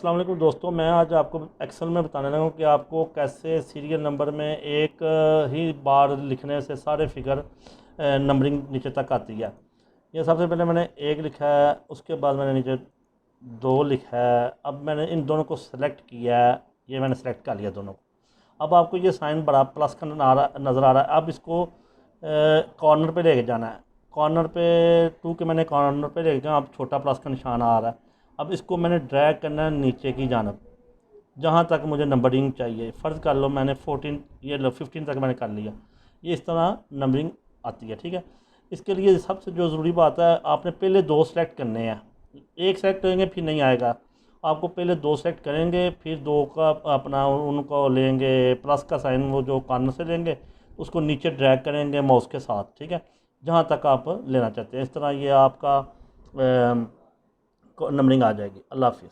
अस्सलाम वालेकुम दोस्तों, मैं आज आपको एक्सेल में बताने लगा हूँ कि आपको कैसे सीरियल नंबर में एक ही बार लिखने से सारे फिगर नंबरिंग नीचे तक आती है। ये सबसे पहले मैंने एक लिखा है, उसके बाद मैंने नीचे दो लिखा है। अब मैंने इन दोनों को सेलेक्ट किया है, ये मैंने सेलेक्ट कर लिया दोनों को। अब आपको ये साइन बड़ा प्लस का नज़र आ रहा है। अब इसको कॉर्नर पे लेके जाना है। कॉर्नर पे टू के मैंने कॉर्नर पे लेके गया, अब छोटा प्लस का निशान आ रहा है। अब इसको मैंने ड्रैग करना है नीचे की जानब, जहाँ तक मुझे नंबरिंग चाहिए। फ़र्ज़ कर लो मैंने 14, ये लो 15 तक मैंने कर लिया। ये इस तरह नंबरिंग आती है, ठीक है। इसके लिए सबसे जो ज़रूरी बात है, आपने पहले दो सेलेक्ट करने हैं। एक सेलेक्ट करेंगे फिर नहीं आएगा, आपको पहले दो सेलेक्ट करेंगे, फिर दो का अपना उनको लेंगे प्लस का साइन, वो जो कॉर्नर से लेंगे उसको नीचे ड्रैग करेंगे माउस के साथ, ठीक है, जहाँ तक आप लेना चाहते हैं। इस तरह ये आपका नंबरिंग आ जाएगी। अल्लाह हाफिज़।